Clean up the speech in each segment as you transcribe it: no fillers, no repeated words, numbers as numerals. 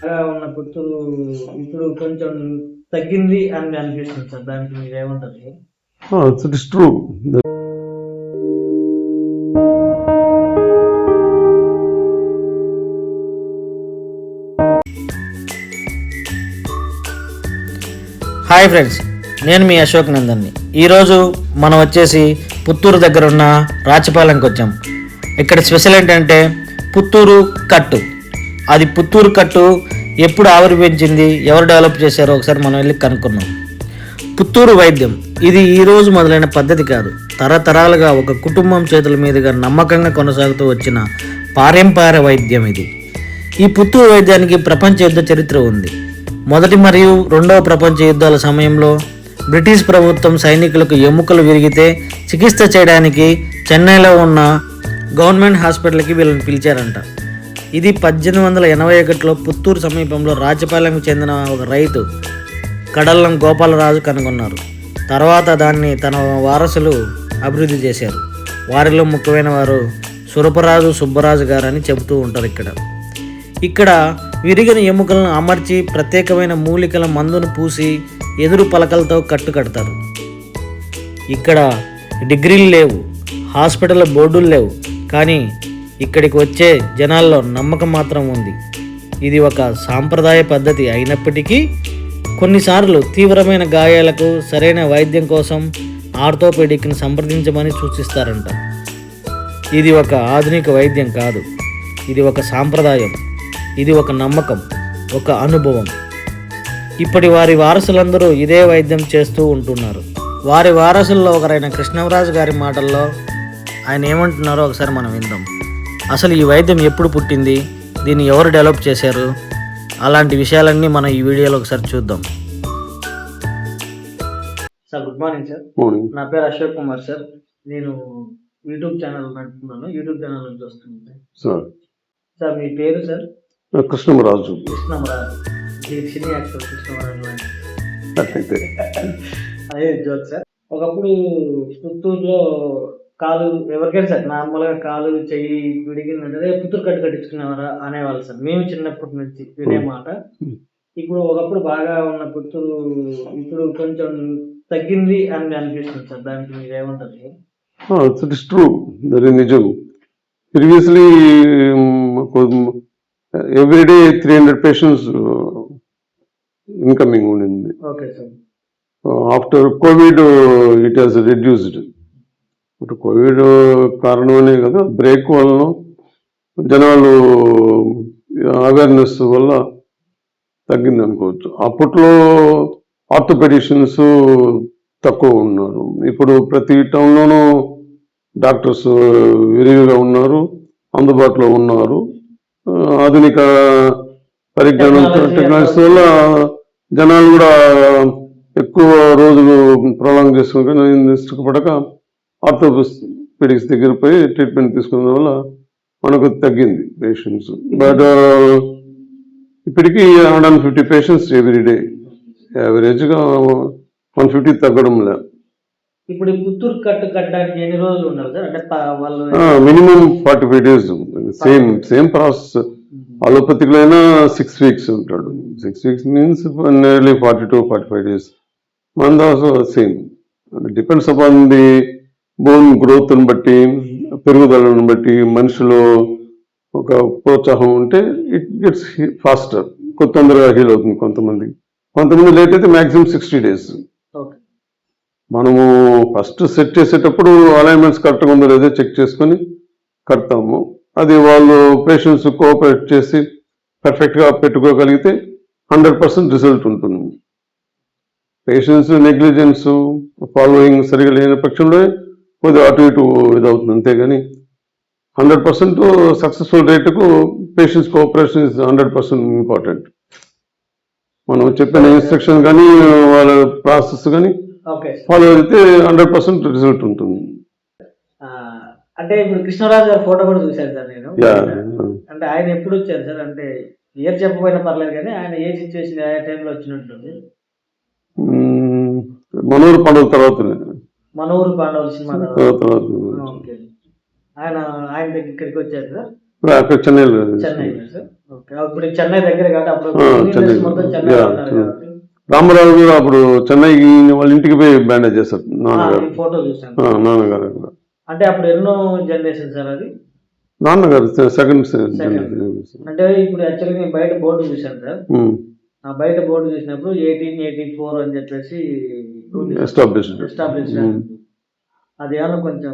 ఉన్న పుత్తూరు ఇప్పుడు కొంచెం తగ్గింది అని అనిపిస్తుంది సార్. దానికి మీరు ఏమంటారు? It is true. Hi friends, నేను మీ అశోక్ నందన్ని. ఈరోజు మనం వచ్చేసి పుత్తూరు దగ్గర ఉన్న రాచపాలెంకి వచ్చాం. ఇక్కడ స్పెషల్ ఏంటంటే పుత్తూరు కట్టు. అది పుత్తూరు కట్టు ఎప్పుడు ఆవిర్భవించింది, ఎవరు డెవలప్ చేశారో ఒకసారి మనం వెళ్ళి కనుక్కున్నాం. పుత్తూరు వైద్యం ఇది ఈరోజు మొదలైన పద్ధతి కాదు. తరతరాలుగా ఒక కుటుంబం చేతుల మీదుగా నమ్మకంగా కొనసాగుతూ వచ్చిన పారంపర్య వైద్యం ఇది. ఈ పుత్తూరు వైద్యానికి ప్రపంచ యుద్ధ చరిత్ర ఉంది. మొదటి మరియు రెండవ ప్రపంచ యుద్ధాల సమయంలో బ్రిటిష్ ప్రభుత్వం సైనికులకు ఎముకలు విరిగితే చికిత్స చేయడానికి చెన్నైలో ఉన్న గవర్నమెంట్ హాస్పిటల్కి వీళ్ళని పిలిచారంట. ఇది 1881లో పుత్తూరు సమీపంలో రాచపాలెంకు చెందిన ఒక రైతు కడల్లం గోపాలరాజు కనుగొన్నారు. తర్వాత దాన్ని తన వారసులు అభివృద్ధి చేశారు. వారిలో ముఖ్యమైన వారు సురపరాజు సుబ్బరాజు గారు అని చెబుతూ ఉంటారు. ఇక్కడ విరిగిన ఎముకలను అమర్చి ప్రత్యేకమైన మూలికల మందును పూసి ఎదురు పలకలతో కట్టుకడతారు. ఇక్కడ డిగ్రీలు లేవు, హాస్పిటల్ బోర్డులు లేవు, కానీ ఇక్కడికి వచ్చే జనాల్లో నమ్మకం మాత్రం ఉంది. ఇది ఒక సాంప్రదాయ పద్ధతి అయినప్పటికీ కొన్నిసార్లు తీవ్రమైన గాయాలకు సరైన వైద్యం కోసం ఆర్థోపెడిక్ని సంప్రదించమని సూచిస్తారంట. ఇది ఒక ఆధునిక వైద్యం కాదు, ఇది ఒక సాంప్రదాయం, ఇది ఒక నమ్మకం, ఒక అనుభవం. ఇప్పటి వారి వారసులందరూ ఇదే వైద్యం చేస్తూ ఉంటున్నారు. వారి వారసుల్లో ఒకరైన కృష్ణరాజు గారి మాటల్లో ఆయన ఏమంటున్నారో ఒకసారి మనం విందాం. అసలు ఈ వైద్యం ఎప్పుడు పుట్టింది, దీన్ని ఎవరు డెవలప్ చేశారు, అలాంటి విషయాలన్నీ మనం ఈ వీడియోలో ఒకసారి చూద్దాం. Sir, good morning sir. నా పేరు అశోక్ కుమార్ సార్. నేను యూట్యూబ్ ఛానల్ నడుపుతున్నాను. యూట్యూబ్ ఛానల్ నుంచి వస్తున్నాను సార్. మీ పేరు sir? Krishnaraju. Cine actor Krishnaraju. అదే జోక్ సార్. ఒకప్పుడు పుత్తూరులో కాలు ఎవరికైనా సార్ నార్మల్గా కాలు చెయ్యి విడిగిందంటే పుత్తూరు కట్టు కట్టించుకునేవారా అనేవాళ్ళు సార్. మేము చిన్నప్పటి నుంచి వినే మాట. ఇప్పుడు ఒకప్పుడు బాగా ఉన్న పుత్తూరు ఇప్పుడు కొంచెం తగ్గింది అని అనిపిస్తుంది సార్. దానికి మీరు ఏమంటారు? It is true. That is నిజం. ప్రీవియస్లీ ఎవ్రీడే 300 పేషెంట్స్ ఇన్కమింగ్ ఉండింది. Okay sir. After Covid it has reduced. ఇప్పుడు కోవిడ్ కారణమనే కదా, బ్రేక్ వలన జనాలు అవేర్నెస్ వల్ల తగ్గింది అనుకోవచ్చు. అప్పట్లో ఆర్థోపెడిషియన్స్ తక్కువ ఉన్నారు. ఇప్పుడు ప్రతి టౌన్లోనూ డాక్టర్స్ విరివిగా ఉన్నారు, అందుబాటులో ఉన్నారు. ఆధునిక పరిజ్ఞానంతో టెక్నాలజీ వల్ల జనాలు కూడా ఎక్కువ రోజులు ప్రొలాంగ్ చేసుకుని ఇష్టపడక ఆర్థోపెడిక్స్ దగ్గర పోయి ట్రీట్మెంట్ తీసుకున్న వల్ల మనకు తగ్గింది పేషెంట్స్. బట్ ఇప్పటికీ 150 పేషెంట్స్ ఎవ్రీడే, యావరేజ్గా 150 తగ్గడం లేదు. ఇప్పుడు పుత్తూరు కట్టు కట్టడానికి ఎన్ని రోజులు ఉన్నారు సార్? అంటే వాళ్ళు మినిమం 45 days. Same process. అలోపతిలో అయినా 6 weeks ఉంటాడు. 6 weeks మీన్స్ నియర్లీ 42-45 days. మన also same. Depends upon the bone గ్రోత్ని బట్టి, పెరుగుదలను బట్టి మనిషిలో ఒక ప్రోత్సాహం ఉంటే ఇట్ గెట్స్ ఫాస్టర్, తొందరగా హీల్ అవుతుంది. కొంతమంది లేట్ అయితే మ్యాక్సిమం 60 days. మనము ఫస్ట్ సెట్ చేసేటప్పుడు అలైన్మెంట్స్ కరెక్ట్గా ఉందో లేదో చెక్ చేసుకొని కడతాము. అది వాళ్ళు పేషెంట్స్ కోఆపరేట్ చేసి పర్ఫెక్ట్గా పెట్టుకోగలిగితే 100% రిజల్ట్ ఉంటుంది. పేషెంట్స్ నెగ్లిజెన్స్, ఫాలోయింగ్ సరిగా లేని పక్షంలో కొద్దిగా అటు ఇటు ఇదవుతుంది. అంతేగాని 100% సక్సెస్ఫుల్ రేటుకు పేషెంట్స్ కోఆపరేషన్ ఇస్ 100% ఇంపార్టెంట్. మనం చెప్పిన ఇన్స్ట్రక్షన్ కానీ వాళ్ళ ప్రాసెస్ కానీ ఫాలో అయితే 100% రిజల్ట్ ఉంటుంది. అంటే ఇప్పుడు కృష్ణరాజు గారి ఫోటో కూడా చూశాను సార్ నేను. అంటే ఆయన ఎప్పుడు వచ్చారు సార్? అంటే ఇయర్ చెప్పకపోయినా పర్లేదు, కానీ ఆయన ఏ సిచ్యువేషన్ ఏ టైంలో వచ్చినట్టుంది? మనూరు పాండవుల తర్వాత, మనూరు పాండవుల సినిమా తర్వాత ఆయన దగ్గరికి వచ్చారు సార్. చెన్నైలో సార్. ఓకే. ఇప్పుడు చెన్నై దగ్గర కాబట్టి అప్పుడు చెన్నై. మొత్తం చెన్నై Yeah, ఉన్నారు చెన్నై. కాబట్టి. రామారావు కూడా అప్పుడు చెన్నైకి వాళ్ళ ఇంటికి పోయి బ్యాండేజ్ చేశారు నాన్నగారు. ఈ ఫోటో చూసాను. నాన్నగారు కూడా. అంటే అప్పుడు ఎన్నో జనరేషన్ సార్ అది. నాన్నగారు సెకండ్ అంటే ఇప్పుడు యాక్చువల్గా నేను బయట బోర్డు చూశాను సార్. ఆ బయట బోర్డు చూసినప్పుడు 1884 అని చెప్పేసి ఎస్టాబ్లిష్డ్. అది ఏమన్నా కొంచెం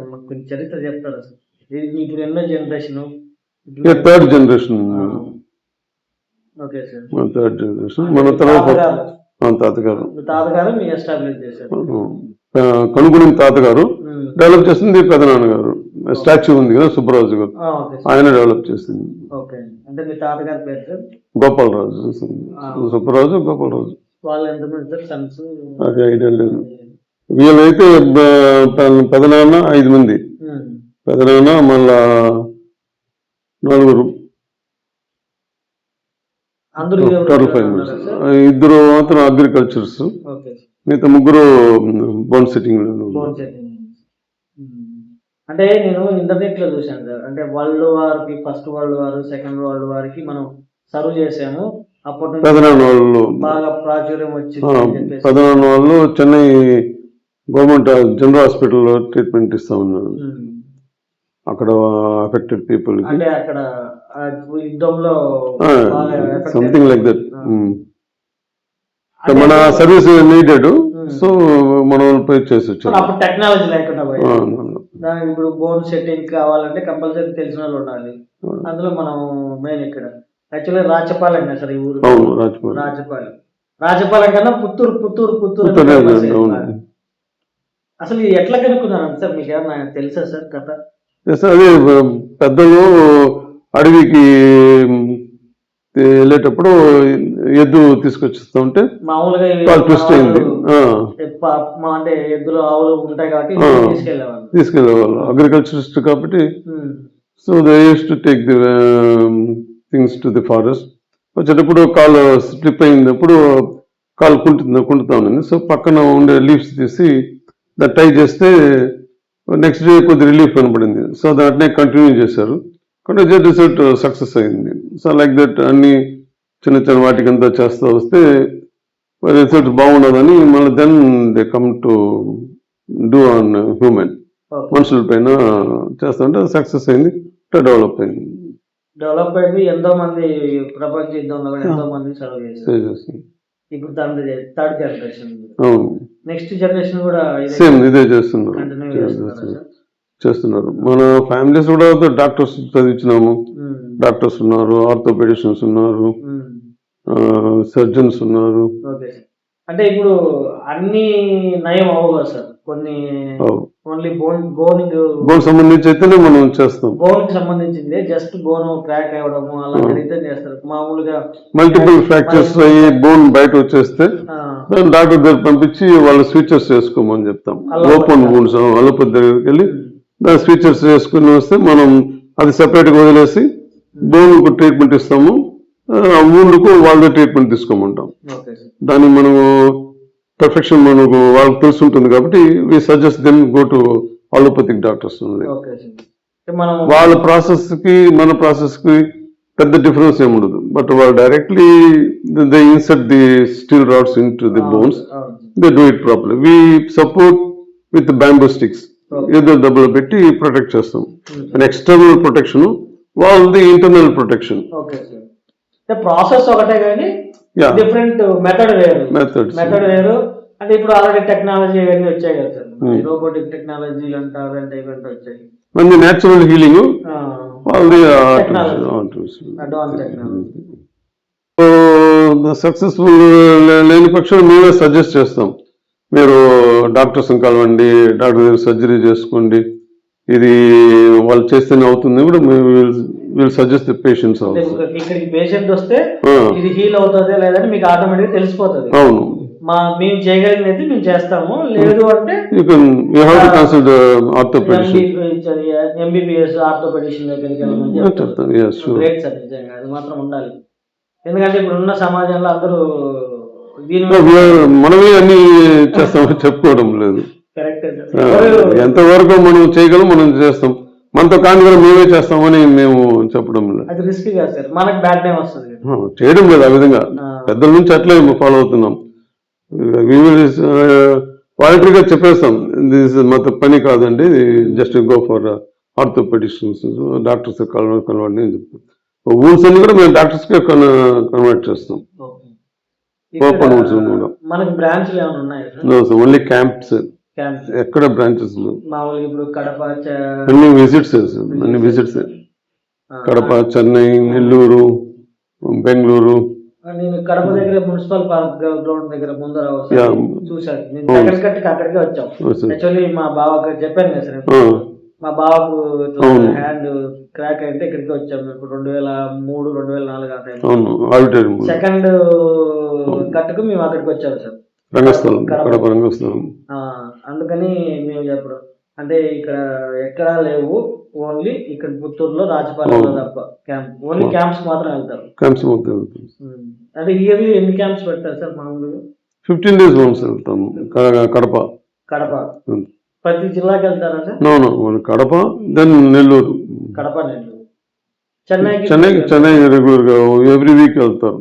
చరిత్ర చెప్తారా సార్? ఇప్పుడు ఎన్నో generation? Third generation. Okay sir. Third generation. మన తర్వాత తాతగారు మీరు ఎస్టాబ్లిష్ చేశారు. కనుగొని తాతగారు డెవలప్ చేసింది పెదనాన్నగారు. స్టాచ్యూ ఉంది కదా సుబ్బరాజు గారు, ఆయన డెవలప్ చేసింది. ఓకే. అంటే మీ తాతగారి పేరు సార్? గోపాలరాజు. సుబ్బరాజు, గోపాలరాజు. వాళ్ళు ఎంతమంది సార్ సన్స్? అది ఐడియా లేదు. వీళ్ళైతే పెదనాన్న 5 మంది, పెదనాన్న మళ్ళా 4, టోటల్ 5 మెంబర్స్. 2 మాత్రం అగ్రికల్చర్స్, మిగతా 3 బోన్ సెట్టింగ్. అంటే నేను ఇంటర్నెట్ లో చూశాను సార్. అంటే వరల్డ్ వార్కి, first world war, second world వార్కి మనం సర్వ్ చేసాము. అప్పటి పెదనాన్న వాళ్ళు బాగా ప్రాచుర్యం వచ్చింది. పెదనాన్న వాళ్ళు చెన్నై గవర్నమెంట్ జనరల్ హాస్పిటల్లో ట్రీట్మెంట్ ఇస్తా ఉన్నారు అక్కడ అఫెక్టెడ్ పీపుల్. అంటే అక్కడ యుద్ధంలో సంథింగ్ లైక్ దట్. మన సర్వీస్ నీడెడ్, సో మనం పోయి చేసి వచ్చాం. అప్పుడు టెక్నాలజీ లేకుండా దానికి ఇప్పుడు బోన్ సెట్టింగ్ కావాలంటే కంపల్సరీ తెలిసిన వాళ్ళు ఉండాలి. అందులో మనం మెయిన్ ఇక్కడ యాక్చువల్లీ రాచపాలెం కదా సార్ ఈ ఊరు. రాచపాలెం కన్నా పుత్తూరు. అసలు ఎట్లా కనుక్కున్నాను సార్? మీకు ఏమన్నా తెలుసా సార్ కథ? అదే పెద్దలు అడవికి వెళ్ళేటప్పుడు ఎద్దు తీసుకొచ్చిస్తూ ఉంటే మామూలుగా ట్విస్ట్ అయింది. అంటే ఎద్దులు ఆవులు ఉంటాయి కాబట్టి తీసుకెళ్లేవాళ్ళు అగ్రికల్చరిస్ట్ కాబట్టి. So they use to take the things to the forest. వచ్చేటప్పుడు కాలు స్లిప్ అయినప్పుడు కాలు కుంటుతా ఉన్నది. సో పక్కన ఉండే లీవ్స్ తీసి దాన్ని టై చేస్తే నెక్స్ట్ డే కొద్ది రిలీఫ్ కనపడింది. సో దాంట్నే కంటిన్యూ చేశారు. కానీ రిజల్ట్ సక్సెస్ అయింది. సో లైక్ దట్ అన్ని చిన్న వాటికి అంతా చేస్తూ వస్తే రిజల్ట్ బాగున్నదని మళ్ళీ then they come to do on human, మనుషుల పైన చేస్తుంటే సక్సెస్ అయింది, డెవలప్ అయింది. ఎంతో మంది ప్రపంచ యుద్ధంలో ఎంతో మంది సర్వ్ చేశారు. ఇప్పుడు థర్డ్ జనరేషన్. నెక్స్ట్ జనరేషన్ కూడా సేమ్ ఇదే చేస్తున్నారు. మన ఫ్యామిలీస్ కూడా డాక్టర్స్ చదివించినాము. డాక్టర్స్ ఉన్నారు, ఆర్థోపెడిషియన్స్ ఉన్నారు, సర్జన్స్ ఉన్నారు. అంటే ఇప్పుడు అన్ని నయం అవ్వవు సార్, కొన్ని ఓన్లీ బోన్ సంబంధించి అయితేనే మనం చేస్తాం. బోన్ కి సంబంధించింది జస్ట్ బోన్ క్రాక్ అవ్వడము అలా అయితే చేస్తారు. మామూలుగా మల్టిపుల్ ఫ్రాక్చర్స్ అయ్యి బోన్ బయట వచ్చేస్తే డాక్టర్ దగ్గర పంపించి వాళ్ళు స్విచర్స్ చేసుకోమని చెప్తాం. ఓపెన్ బోన్స్ అలోపతి దగ్గరికి వెళ్ళి దాని స్విచర్స్ చేసుకుని వస్తే మనం అది సెపరేట్గా వదిలేసి బోన్కు ట్రీట్మెంట్ ఇస్తాము, ఊళ్ళకు వాళ్ళ ట్రీట్మెంట్ తీసుకోమంటాం. దాన్ని మనము పర్ఫెక్షన్ మనకు వాళ్ళకి తెలిసి ఉంటుంది కాబట్టి we suggest then go to allopathic doctors. వాళ్ళ ప్రాసెస్ కి మన ప్రాసెస్ కి పెద్ద డిఫరెన్స్ ఏమి ఉండదు. బట్ వాళ్ళు directly they insert the steel rods into the bones, they do it properly. We support with bamboo sticks, ఏదో డబ్బులు పెట్టి ప్రొటెక్ట్ చేస్తాం. ఎక్స్టర్నల్ ప్రొటెక్షన్, వాళ్ళది ఇంటర్నల్ ప్రొటెక్షన్. ప్రాసెస్ ఒకటే కానీ డిఫరెంట్ మెథడ్ వేరు. అంటే ఇప్పుడు ఆల్రెడీ టెక్నాలజీ ఇవన్నీ వచ్చాయి కదా సార్, రోబోటిక్ టెక్నాలజీ అంటారు, అంటే ఇవన్నీ వచ్చాయి. మంది నేచురల్ హీలింగ్, వాళ్ళది అడ్వాన్స్ టెక్నాలజీ. సక్సెస్ఫుల్ లేని పక్షం మేమే సజెస్ట్ చేస్తాం, మీరు డాక్టర్స్ కలవండి, డాక్టర్ దగ్గర సర్జరీ చేసుకోండి, ఇది వాళ్ళు చేస్తేనే అవుతుంది కూడా విల్ సజెస్ట్ ది పేషెంట్స్. ఇక్కడికి పేషెంట్ వస్తే ఇది హీల్ అవుతుంది లేదని మీకు ఆటోమేటిక్ తెలిసిపోతుంది. అవును, మేము చేయగలిగినది మేము చేస్తాము, లేదు అంటే ఎంబీబీఎస్ ఆర్థోపెడిషన్ దగ్గరికి గ్రేట్ సార్, నిజంగా అది మాత్రం ఉండాలి. ఎందుకంటే ఇప్పుడు ఉన్న సమాజంలో అందరూ మనమే అన్ని చేస్తామని చెప్పుకోవడం లేదు. ఎంతవరకు మనం చేయగలం మనం చేస్తాం, మనతో కాని కూడా మేమే చేస్తామని మేము చెప్పడం లేదు. అది రిస్క్ కాదు సార్, మనకు బ్యాడ్ టైం వస్తుంది కదా. చేయడం లేదు ఆ విధంగా, పెద్దల నుంచి అట్లే ఫాలో అవుతున్నాం. వాలంటరీగా చెప్పేస్తాం, దిస్ మాకు పని కాదండి, just go for orthopaedicians, doctors convert అని చెప్తాం. ఊన్స్ అన్ని కూడా మేము డాక్టర్స్కే కన్వర్ట్ చేస్తాం. ఓపెన్ ఊన్స్ కూడా మనకి బ్రాంచ్లు ఏమైనా ఉన్నాయి? ఓన్లీ క్యాంప్స్, ఎక్కడ బ్రాంచెస్ మామూలుగా ఇప్పుడు కడప అన్ని విజిట్స్, అన్ని విజిట్స్, కడప, చెన్నై, నెల్లూరు, బెంగళూరు. నేను కడప దగ్గర మున్సిపల్ పార్క్ గ్రౌండ్ దగ్గర ముందర చూసాను, నేను అక్కడికే వచ్చాం. యాక్చువల్లీ మా బావకు చెప్పాను కదా సార్, మా బావకు హ్యాండ్ క్రాక్ అయితే ఇక్కడికి వచ్చాము. ఇప్పుడు 2003, 2004 ఆ టైం సెకండ్ కట్టుకు మేము అక్కడికి వచ్చాము సార్, రంగస్థలం, కడప రంగస్థలం. అందుకని మేము చెప్పడం అంటే ఇక్కడ ఎక్కడా లేవు, ఓన్లీ ఇక్కడ పుత్తూరులో రాజపాలెంలో తప్ప క్యాంప్, ఓన్లీ క్యాంప్స్ మాత్రం వెళ్తారు. క్యాంప్స్ మొత్తం వెళ్తాం. అంటే ఇయర్లీ ఎన్ని క్యాంప్స్ పెడతారు సార్ మామూలుగా? 15 days once వెళ్తాము. కడప ప్రతి జిల్లాకి వెళ్తారా sir? No, Kadapa, then Nellore. Kadapa, Nellore. Chennai regular గా ఎవ్రీ వీక్ వెళ్తారు.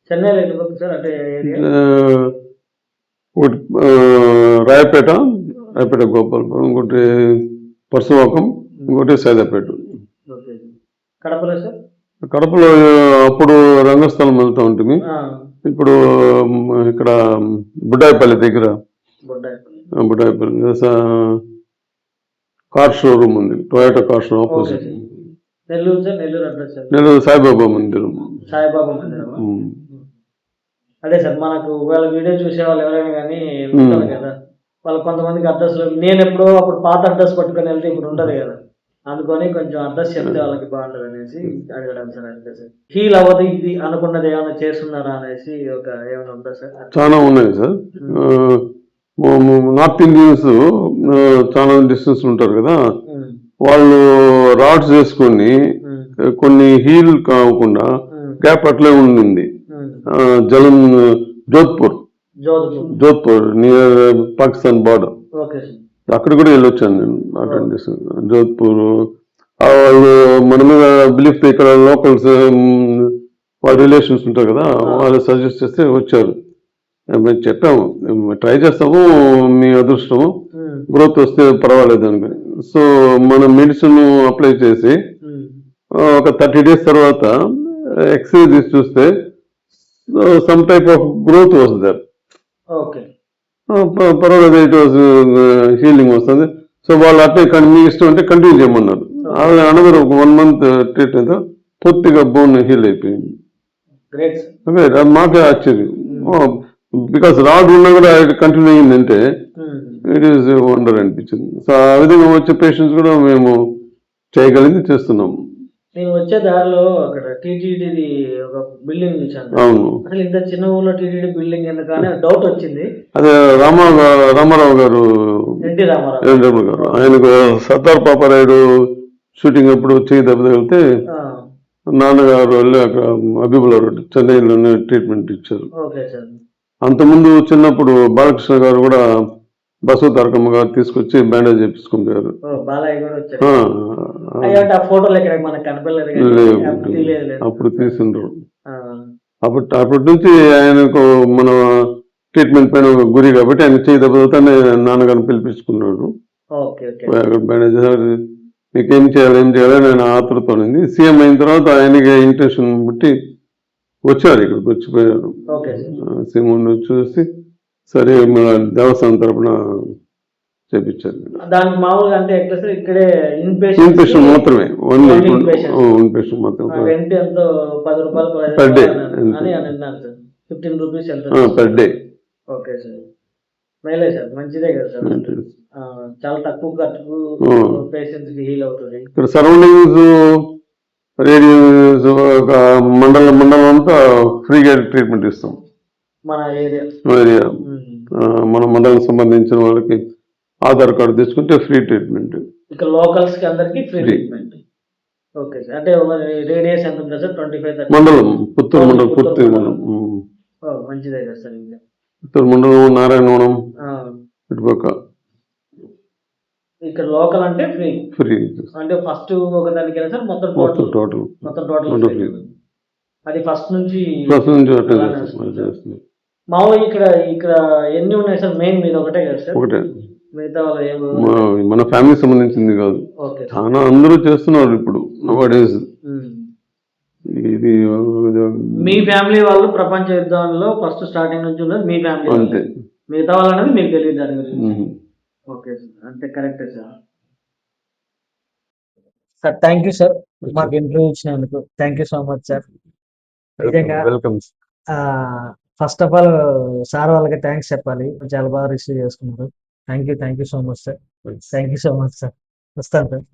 చెన్నైలో ఎక్కడ సార్? అంటే ఒకటి రాయపేట, గోపాలపురం, ఇంకోటి పరశువాకం, ఇంకోటి సైదాపేట. కడపలో సార్? కడపలో అప్పుడు రంగస్థలం వెళ్తా ఉంటుంది. ఇప్పుడు ఇక్కడ బుడ్డాయిపల్లి దగ్గర, బుడ్డాయిపల్లి కార్ షోరూమ్ ఉంది, Toyota car showroom opposite. Nellore sir? Nellore address? Nellore Saibaba మందిరం. అదే సార్, మనకు ఒకవేళ వీడియో చూసే వాళ్ళు ఎవరైనా కానీ ఉంటారు కదా, వాళ్ళు కొంతమందికి అడ్రస్లు, నేను ఎప్పుడో అప్పుడు పాత అడ్రస్ పట్టుకొని వెళ్తే ఇప్పుడు ఉండదు కదా, అందుకని కొంచెం అడ్రస్ చెప్తే వాళ్ళకి బాగుంటుంది అనేసి అడగడం సార్. అంతే సార్, హీల్ అవ్వదు ఇది అనుకున్నది ఏమైనా చేస్తున్నారా అనేసి ఒక ఏమైనా ఉందా సార్? చాలా ఉన్నాయి సార్. నార్త్ ఇండియన్స్ చాలా డిస్టెన్స్ ఉంటారు కదా, వాళ్ళు రాడ్స్ వేసుకొని కొన్ని హీల్ కాకుండా గ్యాప్ అట్లే ఉండింది. జలం జోధ్పూర్ నియర్ పాకిస్తాన్ బార్డర్, అక్కడ కూడా వెళ్ళొచ్చాను నేను అటెండ్ చేశాను. జోధ్పూర్ వాళ్ళు మన మీద బిలీఫ్, ఇక్కడ లోకల్స్ వాళ్ళ రిలేషన్స్ ఉంటారు కదా, వాళ్ళు సజెస్ట్ చేస్తే వచ్చారు. మేము చెప్పాము, ట్రై చేస్తాము, మీ అదృష్టము, గ్రోత్ వస్తే పర్వాలేదు అనుకుని. సో మనం మెడిసిన్ అప్లై చేసి ఒక 30 days తర్వాత ఎక్స్రే తీసి చూస్తే సమ్ టైప్ ఆఫ్ గ్రోత్ వస్తుంది దర్. పర్వాలేదు, ఇట్ వాజ్ హీలింగ్ వస్తుంది. సో వాళ్ళు అట్లే మీ ఇష్టం అంటే కంటిన్యూ చేయమన్నారు. అనదర్ 1 month ట్రీట్ అయితే పూర్తిగా బోన్ హీల్ అయిపోయింది. మాకే ఆశ్చర్యం, బికాస్ రాడ్ ఉన్నా కూడా కంటిన్యూ అయ్యిందంటే ఇట్ ఈస్ వండర్ అనిపించింది. సో ఆ విధంగా వచ్చే పేషెంట్స్ కూడా మేము చేయగలిగింది చేస్తున్నాము. నేను వచ్చే దారిలో అక్కడ టీటీడీ ఒక బిల్డింగ్ చూసాను. అవును, అసలు ఇంత చిన్న ఊళ్ళో టీటీడీ బిల్డింగ్ ఎందుకని డౌట్ వచ్చింది. అదే రామారావు గారు, ఎన్టీ రామారావు గారు, ఆయనకు సర్దార్ పాపారాయుడు షూటింగ్ అప్పుడు చేయి దెబ్బ తగిలితే నాన్నగారు వెళ్ళి అక్కడ అబిబుల్లా రోడ్ చెన్నైలోనే ట్రీట్మెంట్ ఇచ్చారు. అంతకుముందు చిన్నప్పుడు బాలకృష్ణ గారు కూడా బసవ తారకమ్మ గారు తీసుకొచ్చి బ్యాండేజ్ చేపించుకుని పోయారు. అప్పుడు తీసిండ్రు. అప్పటి నుంచి ఆయనకు మన ట్రీట్మెంట్ పైన ఒక గురి కాబట్టి ఆయన చేయి దెబ్బతోనే నాన్నగారిని పిలిపించుకున్నాడు. బ్యాండేజ్ మీకు ఏం చేయాలని నేను ఆతృత ఉంది. సీఎం అయిన తర్వాత ఆయనకి ఇంటెన్షన్ బట్టి వచ్చారు, ఇక్కడికి వచ్చిపోయారు. సీఎం చూసి సరే మన దేవస్థానం తరఫున చేపించారు. దానికి మామూలుగా అంటే ఇక్కడే ఇన్పేషెంట్ మాత్రమే, ఓన్లీ ఇన్పేషెంట్ మాత్రమే. రెంట్ ఎంతో 10 రూపాయలు per day, 15 rupees per day. Okay sir, మేలే సార్, మంచిదే కదా సార్, చాలా తక్కువ ఖర్చుకు పేషెంట్స్ కి హీల్ అవుతుంది. ఇక్కడ సరౌండింగ్స్ రేడియస్ ఒక మండలం అంతా ఫ్రీగా ట్రీట్మెంట్ ఇస్తాం. మన ఏరియా మన మండలం సంబంధించిన వాళ్ళకి ఆధార్ కార్డు తీసుకుంటే ఫ్రీ ట్రీట్మెంట్. ఇక్కడ లోకల్స్ కి అందరికి ఫ్రీ ట్రీట్మెంట్. ఓకే సార్, అంటే రేడియస్ ఎంత ఉంటుంది సార్? 25-30 మండలం, పుత్తూరు మండలం. మంచిదే కదా సార్. ఇంకా పుత్తూరు మండలం, నారాయణవనం ఇటుపక్క ఇక్కడ లోకల్ అంటే ఫ్రీ, ఫ్రీ అంటే ఫస్ట్ ఒక దానికి సార్ మొత్తం మొత్తం టోటల్ టోటల్ ఫ్రీ. అది ఫస్ట్ నుంచి ఫస్ట్ నుంచి అటెండ్ అలానే చేస్తాం చేస్తున్నాం. మామూలుగా ఇక్కడ ఎన్ని ఉన్నాయి సార్? మెయిన్ మీద ఒకటే కదా సార్? ఒకటే మిగతా వాళ్ళు ఏమో మన ఫ్యామిలీ సంబంధించింది కాదు, ఓకే సార్. చాలా అందరూ చేస్తున్నారు ఇప్పుడు నోడేస్. ఇది మీ ఫ్యామిలీ వాళ్ళు ప్రపంచ యుద్ధంలో ఫస్ట్ స్టార్టింగ్ నుంచి ఉన్నది మీ ఫ్యామిలీ అంతే. మిగతా వాళ్ళు అనేది మీకు తెలియదు దాని గురించి. మ్మ్. ఓకే సార్, అంతే కరెక్టే sir. Sir thank you sir, మాకు ఇంటర్వ్యూ ఇచ్చినందుకు thank you so much sir. నిజంగా welcome. First of all sir వాళ్ళకి థ్యాంక్స్ చెప్పాలి, చాలా బాగా రిసీవ్ చేసుకున్నారు. Thank you so much sir. Thank you so much sir. వస్తాను సార్.